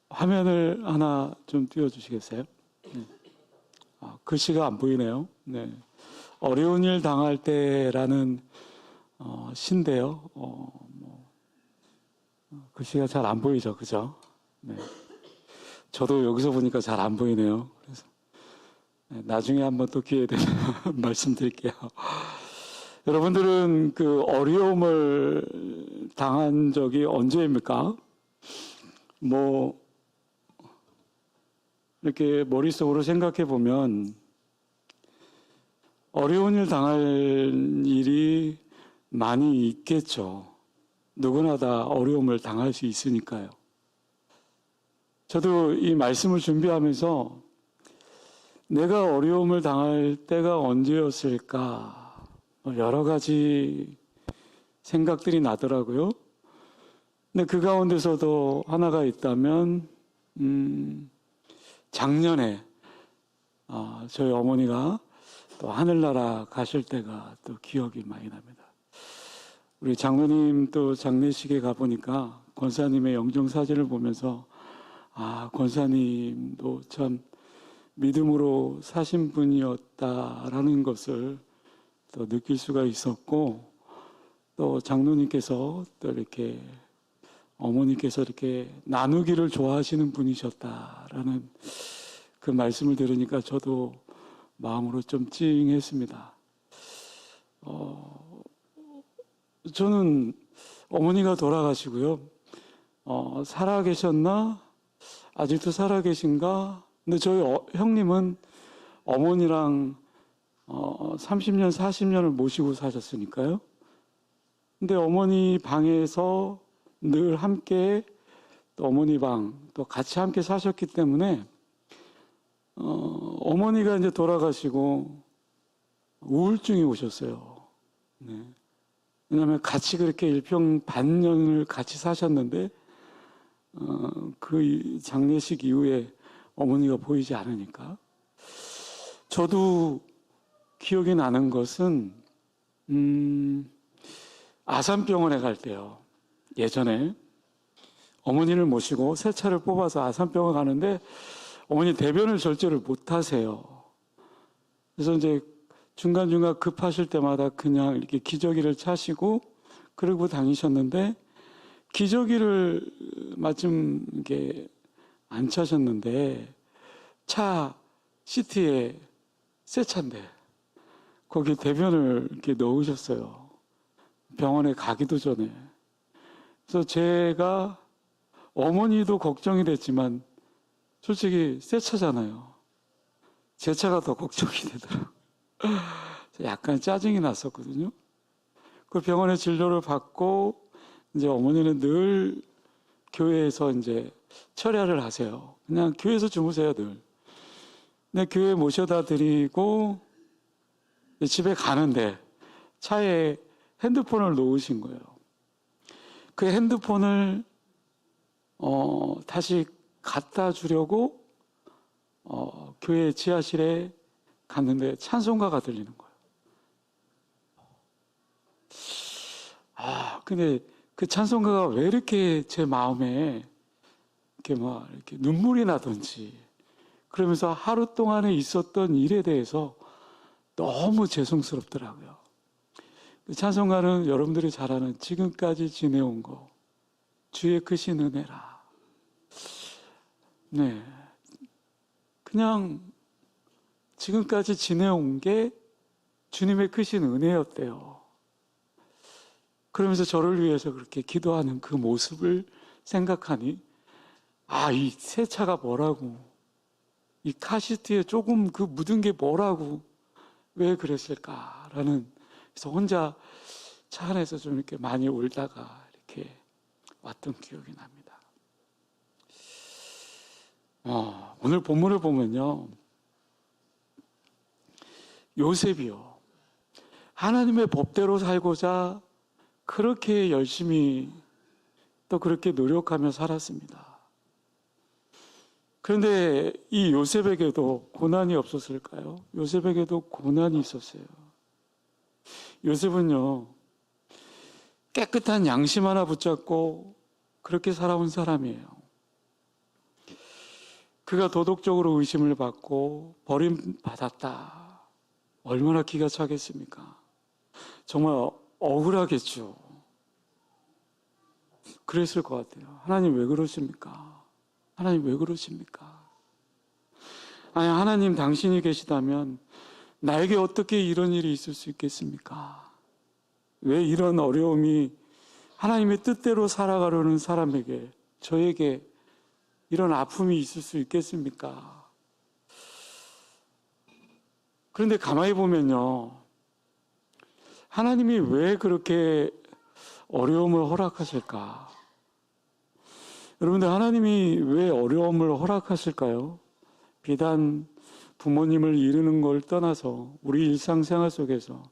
화면을 하나 좀 띄워주시겠어요? 네. 글씨가 안 보이네요. 네. 어려운 일 당할 때라는 시인데요. 글씨가 잘 안 보이죠, 그죠? 네. 저도 여기서 보니까 잘 안 보이네요. 그래서 나중에 한번 또 기회 되면 말씀드릴게요. 여러분들은 그 어려움을 당한 적이 언제입니까? 뭐 이렇게 머릿속으로 생각해 보면 어려운 일 당할 일이 많이 있겠죠. 누구나 다 어려움을 당할 수 있으니까요. 저도 이 말씀을 준비하면서 내가 어려움을 당할 때가 언제였을까 여러 가지 생각들이 나더라고요. 근데 그 가운데서도 하나가 있다면 작년에 저희 어머니가 또 하늘나라 가실 때가 또 기억이 많이 납니다. 우리 장로님 또 장례식에 가보니까 권사님의 영정사진을 보면서 권사님도 참 믿음으로 사신 분이었다라는 것을 또 느낄 수가 있었고, 또 장로님께서 또 이렇게 어머니께서 이렇게 나누기를 좋아하시는 분이셨다라는 그 말씀을 들으니까 저도 마음으로 좀 찡했습니다. 저는 어머니가 돌아가시고요. 살아 계셨나? 아직도 살아 계신가? 근데 저희 형님은 어머니랑 30년, 40년을 모시고 사셨으니까요. 근데 어머니 방에서 늘 함께 또 어머니 방 또 같이 함께 사셨기 때문에 어머니가 이제 돌아가시고 우울증이 오셨어요. 네. 왜냐하면 같이 그렇게 일평반년을 같이 사셨는데 그 장례식 이후에 어머니가 보이지 않으니까. 저도 기억이 나는 것은 아산병원에 갈 때요. 예전에 어머니를 모시고 새 차를 뽑아서 아산병원 가는데 어머니 대변을 절제를 못 하세요. 그래서 이제 중간중간 급하실 때마다 그냥 이렇게 기저귀를 차시고 그러고 다니셨는데, 기저귀를 마침 이렇게 안 차셨는데 차 시트에 새 차인데 거기 대변을 이렇게 넣으셨어요. 병원에 가기도 전에. 그래서 제가 어머니도 걱정이 됐지만 솔직히 새 차잖아요. 제 차가 더 걱정이 되더라고요. 약간 짜증이 났었거든요. 그 병원에 진료를 받고 이제 어머니는 늘 교회에서 이제 철야를 하세요. 그냥 교회에서 주무세요, 늘. 근데 교회 모셔다 드리고 집에 가는데 차에 핸드폰을 놓으신 거예요. 그 핸드폰을 다시 갖다 주려고 교회 지하실에 갔는데 찬송가가 들리는 거예요. 근데 그 찬송가가 왜 이렇게 제 마음에 이렇게 눈물이 나던지, 그러면서 하루 동안에 있었던 일에 대해서 너무 죄송스럽더라고요. 그 찬송가는 여러분들이 잘 아는 지금까지 지내온 거 주의 크신 은혜라. 네, 그냥 지금까지 지내온 게 주님의 크신 은혜였대요. 그러면서 저를 위해서 그렇게 기도하는 그 모습을 생각하니 이 새 차가 뭐라고, 이 카시트에 조금 그 묻은 게 뭐라고, 왜 그랬을까라는, 그래서 혼자 차 안에서 좀 이렇게 많이 울다가 이렇게 왔던 기억이 납니다. 오늘 본문을 보면요, 요셉이요, 하나님의 법대로 살고자 그렇게 열심히 또 그렇게 노력하며 살았습니다. 그런데 이 요셉에게도 고난이 없었을까요? 요셉에게도 고난이 있었어요. 요셉은요, 깨끗한 양심 하나 붙잡고 그렇게 살아온 사람이에요. 그가 도덕적으로 의심을 받고 버림받았다. 얼마나 기가 차겠습니까? 정말 억울하겠죠. 그랬을 것 같아요. 하나님 왜 그러십니까? 하나님 왜 그러십니까? 아니, 하나님 당신이 계시다면 나에게 어떻게 이런 일이 있을 수 있겠습니까? 왜 이런 어려움이 하나님의 뜻대로 살아가려는 사람에게, 저에게 이런 아픔이 있을 수 있겠습니까? 그런데 가만히 보면요. 하나님이 왜 그렇게 어려움을 허락하실까? 여러분들, 하나님이 왜 어려움을 허락하실까요? 비단 부모님을 잃는 걸 떠나서 우리 일상생활 속에서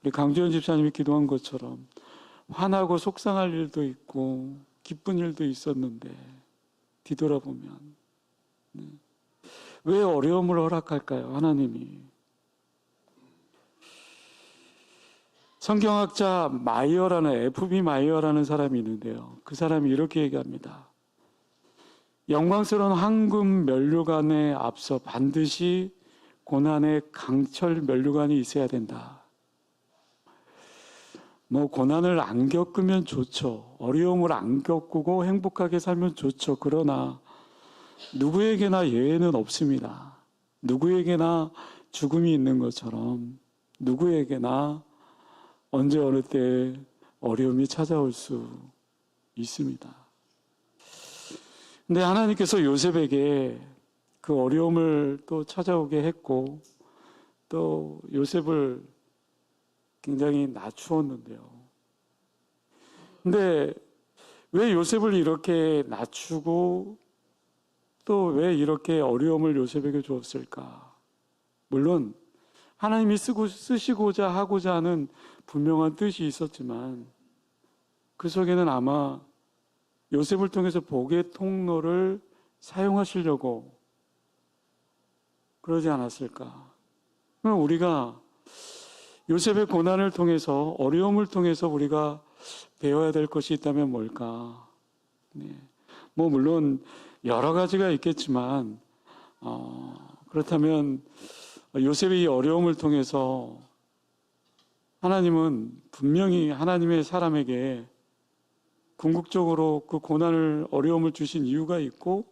우리 강주현 집사님이 기도한 것처럼 화나고 속상할 일도 있고 기쁜 일도 있었는데 뒤돌아보면 왜 어려움을 허락할까요? 하나님이. 성경학자 마이어라는 F.B. 마이어라는 사람이 있는데요. 그 사람이 이렇게 얘기합니다. 영광스러운 황금 면류관에 앞서 반드시 고난의 강철 면류관이 있어야 된다. 뭐 고난을 안 겪으면 좋죠. 어려움을 안 겪고 행복하게 살면 좋죠. 그러나 누구에게나 예외는 없습니다. 누구에게나 죽음이 있는 것처럼 누구에게나 언제 어느 때 어려움이 찾아올 수 있습니다. 근데 하나님께서 요셉에게 그 어려움을 또 찾아오게 했고 또 요셉을 굉장히 낮추었는데요. 근데 왜 요셉을 이렇게 낮추고 또 왜 이렇게 어려움을 요셉에게 주었을까? 물론 하나님이 쓰시고자 하고자 하는 분명한 뜻이 있었지만 그 속에는 아마 요셉을 통해서 복의 통로를 사용하시려고 그러지 않았을까? 그럼 우리가 요셉의 고난을 통해서, 어려움을 통해서 우리가 배워야 될 것이 있다면 뭘까? 네. 뭐 물론 여러 가지가 있겠지만 그렇다면 요셉의 이 어려움을 통해서 하나님은 분명히 하나님의 사람에게 궁극적으로 그 고난을, 어려움을 주신 이유가 있고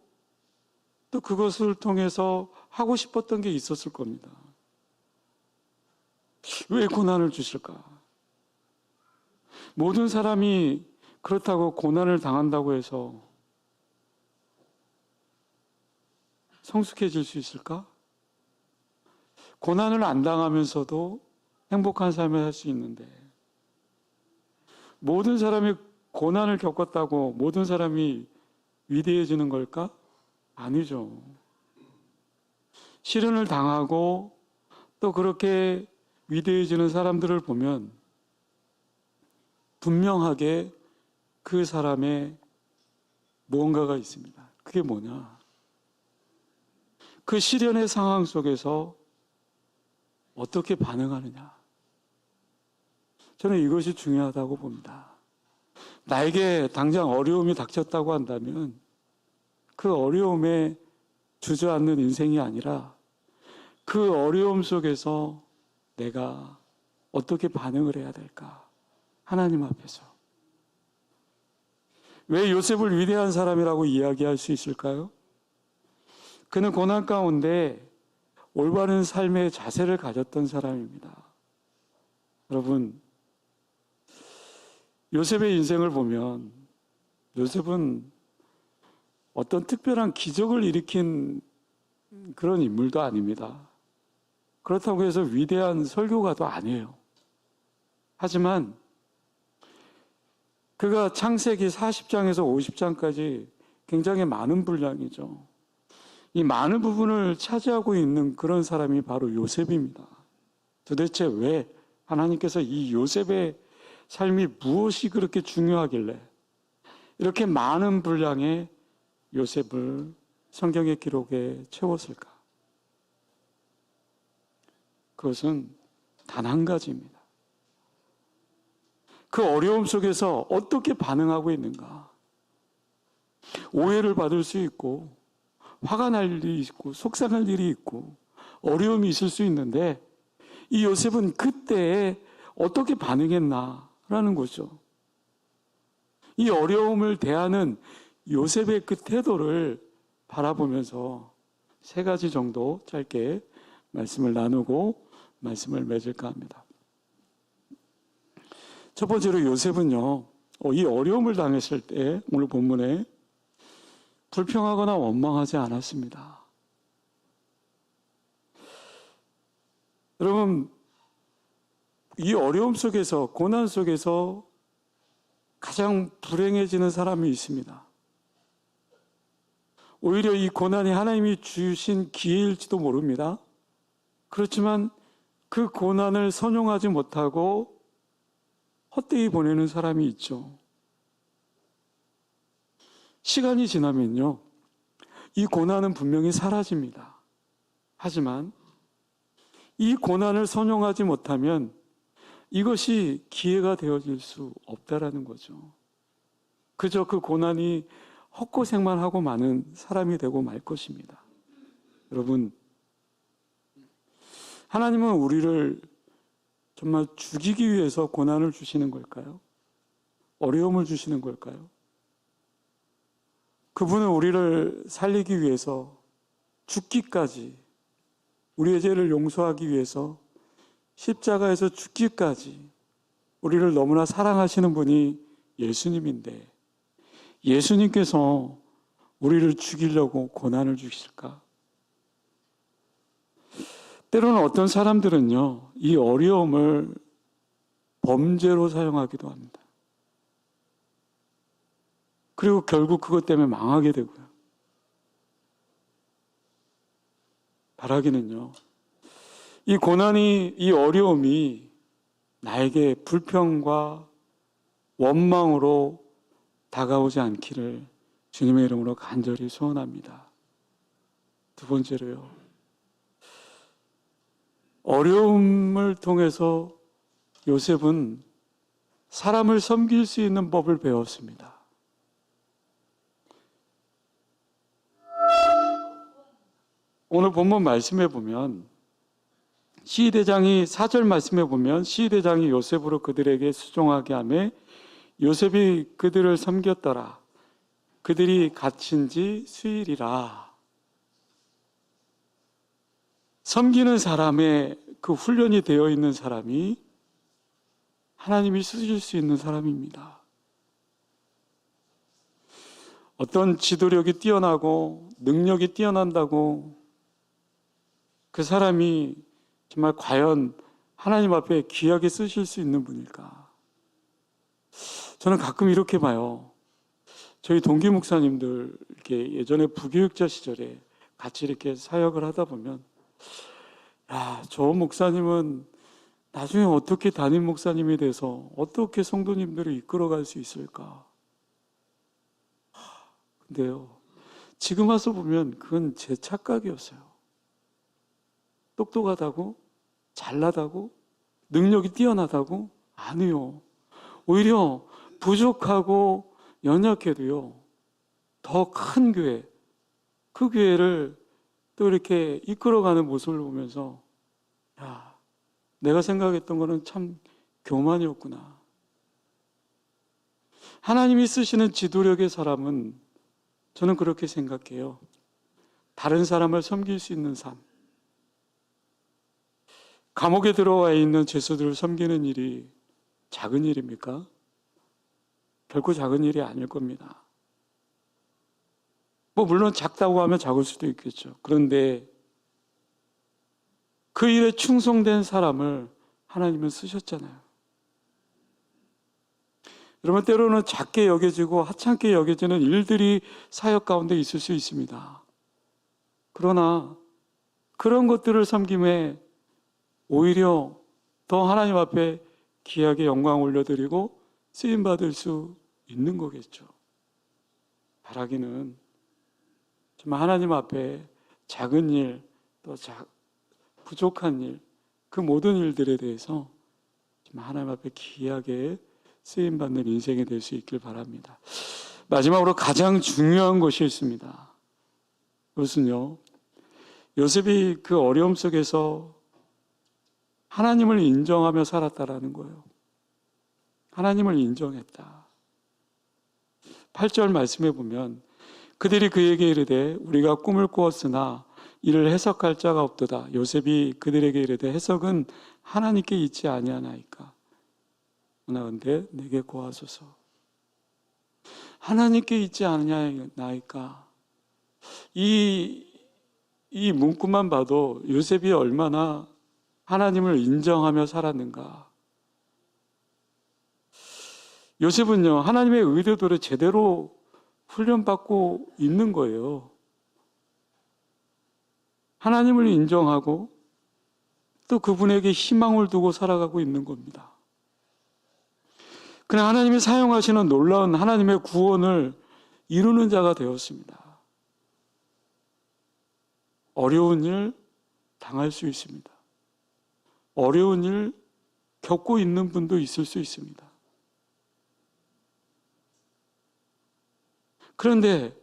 또 그것을 통해서 하고 싶었던 게 있었을 겁니다. 왜 고난을 주실까? 모든 사람이 그렇다고 고난을 당한다고 해서 성숙해질 수 있을까? 고난을 안 당하면서도 행복한 삶을 살 수 있는데 모든 사람이 고난을 겪었다고 모든 사람이 위대해지는 걸까? 아니죠. 시련을 당하고 또 그렇게 위대해지는 사람들을 보면 분명하게 그 사람의 무언가가 있습니다. 그게 뭐냐? 그 시련의 상황 속에서 어떻게 반응하느냐. 저는 이것이 중요하다고 봅니다. 나에게 당장 어려움이 닥쳤다고 한다면 그 어려움에 주저앉는 인생이 아니라 그 어려움 속에서 내가 어떻게 반응을 해야 될까? 하나님 앞에서. 왜 요셉을 위대한 사람이라고 이야기할 수 있을까요? 그는 고난 가운데 올바른 삶의 자세를 가졌던 사람입니다. 여러분, 요셉의 인생을 보면 요셉은 어떤 특별한 기적을 일으킨 그런 인물도 아닙니다. 그렇다고 해서 위대한 설교가도 아니에요. 하지만 그가 창세기 40장에서 50장까지 굉장히 많은 분량이죠. 이 많은 부분을 차지하고 있는 그런 사람이 바로 요셉입니다. 도대체 왜 하나님께서 이 요셉의 삶이 무엇이 그렇게 중요하길래 이렇게 많은 분량의 요셉을 성경의 기록에 채웠을까? 그것은 단 한 가지입니다. 그 어려움 속에서 어떻게 반응하고 있는가? 오해를 받을 수 있고 화가 날 일이 있고 속상할 일이 있고 어려움이 있을 수 있는데 이 요셉은 그때에 어떻게 반응했나라는 거죠. 이 어려움을 대하는 요셉의 그 태도를 바라보면서 세 가지 정도 짧게 말씀을 나누고 말씀을 맺을까 합니다. 첫 번째로 요셉은요, 이 어려움을 당했을 때 오늘 본문에 불평하거나 원망하지 않았습니다. 여러분, 이 어려움 속에서, 고난 속에서 가장 불행해지는 사람이 있습니다. 오히려 이 고난이 하나님이 주신 기회일지도 모릅니다. 그렇지만 그 고난을 선용하지 못하고 헛되이 보내는 사람이 있죠. 시간이 지나면요, 이 고난은 분명히 사라집니다. 하지만 이 고난을 선용하지 못하면 이것이 기회가 되어질 수 없다라는 거죠. 그저 그 고난이 헛고생만 하고 마는 사람이 되고 말 것입니다. 여러분, 하나님은 우리를 정말 죽이기 위해서 고난을 주시는 걸까요? 어려움을 주시는 걸까요? 그분은 우리를 살리기 위해서 죽기까지, 우리의 죄를 용서하기 위해서 십자가에서 죽기까지 우리를 너무나 사랑하시는 분이 예수님인데 예수님께서 우리를 죽이려고 고난을 주실까? 때로는 어떤 사람들은요, 이 어려움을 범죄로 사용하기도 합니다. 그리고 결국 그것 때문에 망하게 되고요. 바라기는요, 이 고난이, 이 어려움이 나에게 불평과 원망으로 다가오지 않기를 주님의 이름으로 간절히 소원합니다. 두 번째로요, 어려움을 통해서 요셉은 사람을 섬길 수 있는 법을 배웠습니다. 오늘 본문 말씀에 보면 시대장이 4절 말씀에 보면 시대장이 요셉으로 그들에게 수종하게 하며 요셉이 그들을 섬겼더라. 그들이 갇힌 지 수일이라. 섬기는 사람의 그 훈련이 되어 있는 사람이 하나님이 쓰실 수 있는 사람입니다. 어떤 지도력이 뛰어나고 능력이 뛰어난다고 그 사람이 정말 과연 하나님 앞에 귀하게 쓰실 수 있는 분일까? 저는 가끔 이렇게 봐요. 저희 동기 목사님들 이렇게 예전에 부교육자 시절에 같이 이렇게 사역을 하다 보면, 야, 저 목사님은 나중에 어떻게 담임 목사님이 돼서 어떻게 성도님들을 이끌어갈 수 있을까? 근데요, 지금 와서 보면 그건 제 착각이었어요. 똑똑하다고? 잘나다고? 능력이 뛰어나다고? 아니요. 오히려 부족하고 연약해도요, 더 큰 교회, 그 교회를 또 이렇게 이끌어가는 모습을 보면서, 야, 내가 생각했던 거는 참 교만이었구나. 하나님이 쓰시는 지도력의 사람은 저는 그렇게 생각해요. 다른 사람을 섬길 수 있는 삶. 감옥에 들어와 있는 죄수들을 섬기는 일이 작은 일입니까? 결코 작은 일이 아닐 겁니다. 물론 작다고 하면 작을 수도 있겠죠. 그런데 그 일에 충성된 사람을 하나님은 쓰셨잖아요. 여러분, 때로는 작게 여겨지고 하찮게 여겨지는 일들이 사역 가운데 있을 수 있습니다. 그러나 그런 것들을 섬김에 오히려 더 하나님 앞에 귀하게 영광 올려드리고 쓰임받을 수 있는 거겠죠. 바라기는 정말 하나님 앞에 작은 일, 또 부족한 일, 그 모든 일들에 대해서 정말 하나님 앞에 귀하게 쓰임받는 인생이 될 수 있길 바랍니다. 마지막으로 가장 중요한 것이 있습니다. 그것은요, 요셉이 그 어려움 속에서 하나님을 인정하며 살았다라는 거예요. 하나님을 인정했다. 8절 말씀해 보면 그들이 그에게 이르되 우리가 꿈을 꾸었으나 이를 해석할 자가 없도다. 요셉이 그들에게 이르되 해석은 하나님께 있지 아니하나이까. 하나건대 내게 고하소서. 하나님께 있지 않냐나이까. 이 문구만 봐도 요셉이 얼마나 하나님을 인정하며 살았는가. 요셉은요, 하나님의 의도대로 제대로 훈련받고 있는 거예요. 하나님을 인정하고 또 그분에게 희망을 두고 살아가고 있는 겁니다. 그냥 하나님이 사용하시는 놀라운 하나님의 구원을 이루는 자가 되었습니다. 어려운 일 당할 수 있습니다. 어려운 일 겪고 있는 분도 있을 수 있습니다. 그런데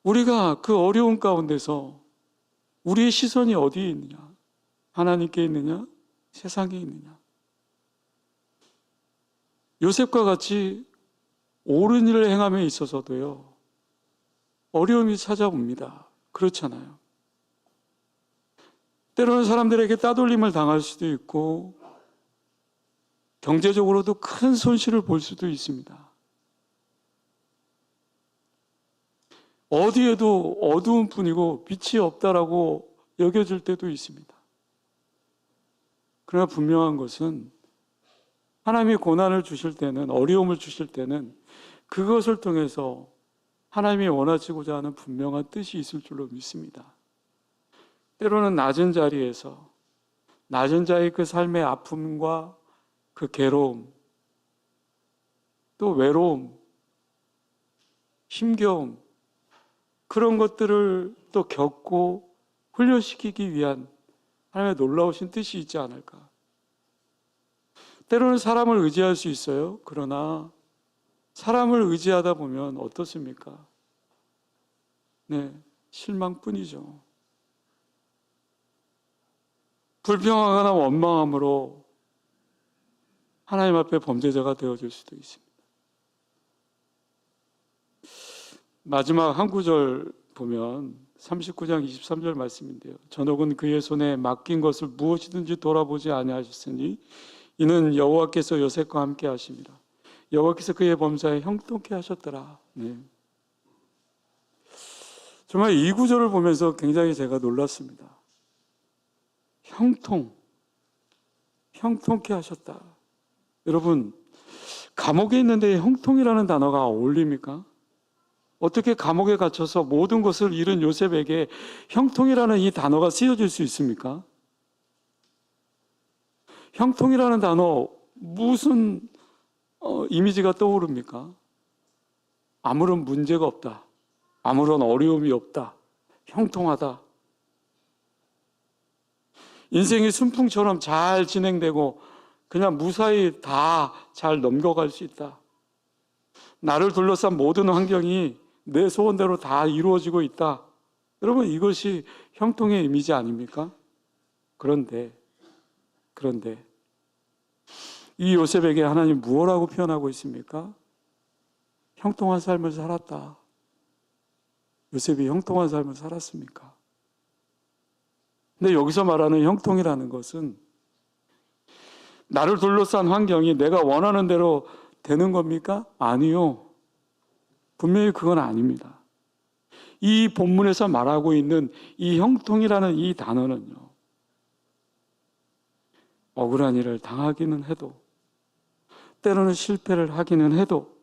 우리가 그 어려운 가운데서 우리의 시선이 어디에 있느냐? 하나님께 있느냐? 세상에 있느냐? 요셉과 같이 옳은 일을 행함에 있어서도요, 어려움이 찾아옵니다. 그렇잖아요. 때로는 사람들에게 따돌림을 당할 수도 있고 경제적으로도 큰 손실을 볼 수도 있습니다. 어디에도 어두운 뿐이고 빛이 없다라고 여겨질 때도 있습니다. 그러나 분명한 것은 하나님이 고난을 주실 때는, 어려움을 주실 때는 그것을 통해서 하나님이 원하시고자 하는 분명한 뜻이 있을 줄로 믿습니다. 때로는 낮은 자리에서 낮은 자의 그 삶의 아픔과 그 괴로움, 또 외로움, 힘겨움, 그런 것들을 또 겪고 훈련시키기 위한 하나님의 놀라우신 뜻이 있지 않을까. 때로는 사람을 의지할 수 있어요. 그러나 사람을 의지하다 보면 어떻습니까? 네, 실망뿐이죠. 불평하거나 원망함으로 하나님 앞에 범죄자가 되어질 수도 있습니다. 마지막 한 구절 보면 39장 23절 말씀인데요. 전옥은 그의 손에 맡긴 것을 무엇이든지 돌아보지 아니하셨으니 이는 여호와께서 요셉과 함께 하십니다. 여호와께서 그의 범사에 형통케 하셨더라. 네. 정말 이 구절을 보면서 굉장히 제가 놀랐습니다. 형통케 하셨다. 여러분, 감옥에 있는데 형통이라는 단어가 어울립니까? 어떻게 감옥에 갇혀서 모든 것을 잃은 요셉에게 형통이라는 이 단어가 쓰여질 수 있습니까? 형통이라는 단어 무슨 이미지가 떠오릅니까? 아무런 문제가 없다. 아무런 어려움이 없다. 형통하다. 인생이 순풍처럼 잘 진행되고 그냥 무사히 다 잘 넘겨갈 수 있다. 나를 둘러싼 모든 환경이 내 소원대로 다 이루어지고 있다. 여러분, 이것이 형통의 이미지 아닙니까? 그런데 이 요셉에게 하나님 무엇라고 표현하고 있습니까? 형통한 삶을 살았다. 요셉이 형통한 삶을 살았습니까? 근데 여기서 말하는 형통이라는 것은 나를 둘러싼 환경이 내가 원하는 대로 되는 겁니까? 아니요. 분명히 그건 아닙니다. 이 본문에서 말하고 있는 이 형통이라는 이 단어는요, 억울한 일을 당하기는 해도, 때로는 실패를 하기는 해도,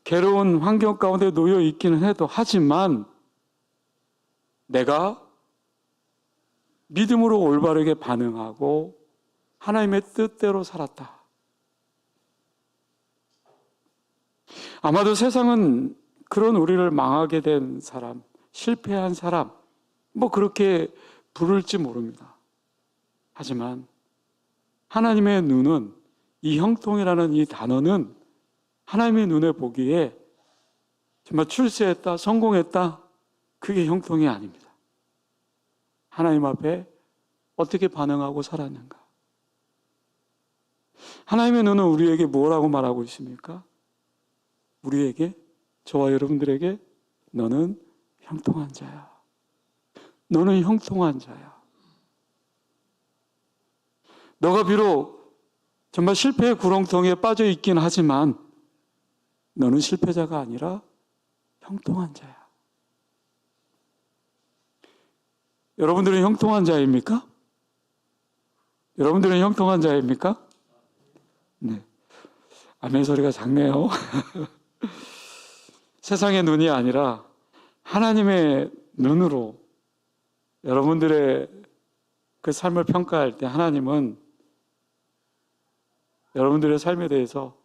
괴로운 환경 가운데 놓여 있기는 해도, 하지만 내가 믿음으로 올바르게 반응하고 하나님의 뜻대로 살았다. 아마도 세상은 그런 우리를 망하게 된 사람, 실패한 사람, 그렇게 부를지 모릅니다. 하지만 하나님의 눈은, 이 형통이라는 이 단어는 하나님의 눈에 보기에 정말 출세했다, 성공했다, 그게 형통이 아닙니다. 하나님 앞에 어떻게 반응하고 살았는가? 하나님의 눈은 우리에게 뭐라고 말하고 있습니까? 우리에게, 저와 여러분들에게 너는 형통한 자야. 너는 형통한 자야. 너가 비록 정말 실패의 구렁텅이에 빠져 있긴 하지만 너는 실패자가 아니라 형통한 자야. 여러분들은 형통한 자입니까? 여러분들은 형통한 자입니까? 네. 아멘 소리가 작네요. 세상의 눈이 아니라 하나님의 눈으로 여러분들의 그 삶을 평가할 때 하나님은 여러분들의 삶에 대해서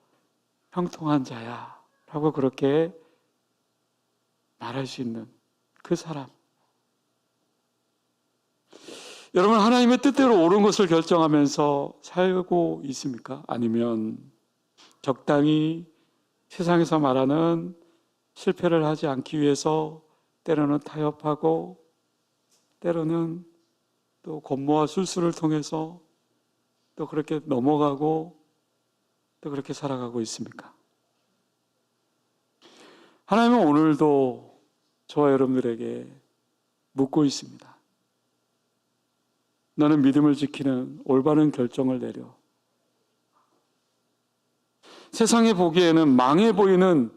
형통한 자야 라고 그렇게 말할 수 있는 그 사람. 여러분, 하나님의 뜻대로 옳은 것을 결정하면서 살고 있습니까? 아니면 적당히 세상에서 말하는 실패를 하지 않기 위해서 때로는 타협하고 때로는 또 권모와 술수를 통해서 또 그렇게 넘어가고 또 그렇게 살아가고 있습니까? 하나님은 오늘도 저와 여러분들에게 묻고 있습니다. 너는 믿음을 지키는 올바른 결정을 내려. 세상에 보기에는 망해 보이는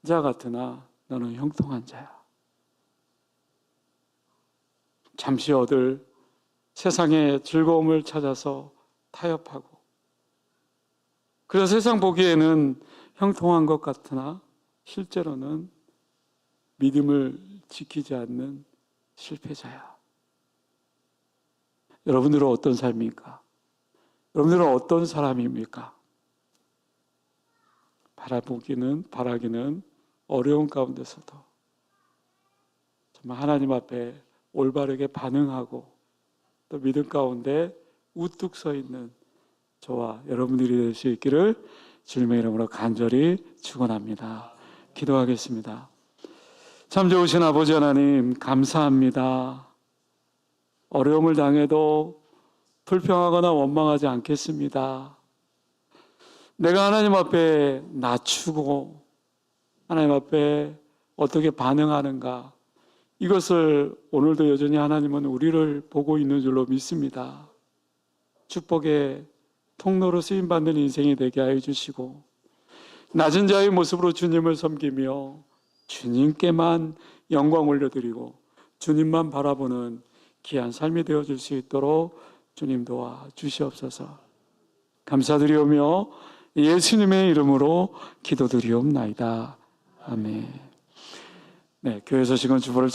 자 같으나 너는 형통한 자야. 잠시 얻을 세상의 즐거움을 찾아서 타협하고, 그래서 세상 보기에는 형통한 것 같으나 실제로는 믿음을 지키지 않는 실패자야. 여러분들은 어떤 삶입니까? 여러분들은 어떤 사람입니까? 바라기는 어려운 가운데서도 정말 하나님 앞에 올바르게 반응하고 또 믿음 가운데 우뚝 서 있는 저와 여러분들이 될 수 있기를 주님의 이름으로 간절히 축원합니다. 기도하겠습니다. 참 좋으신 아버지 하나님, 감사합니다. 어려움을 당해도 불평하거나 원망하지 않겠습니다. 내가 하나님 앞에 낮추고 하나님 앞에 어떻게 반응하는가, 이것을 오늘도 여전히 하나님은 우리를 보고 있는 줄로 믿습니다. 축복의 통로로 쓰임받는 인생이 되게 하여 주시고, 낮은 자의 모습으로 주님을 섬기며 주님께만 영광 올려드리고 주님만 바라보는 귀한 삶이 되어줄 수 있도록 주님 도와 주시옵소서. 감사드리오며 예수님의 이름으로 기도드리옵나이다. 아멘. 네, 교회 소식은 주보를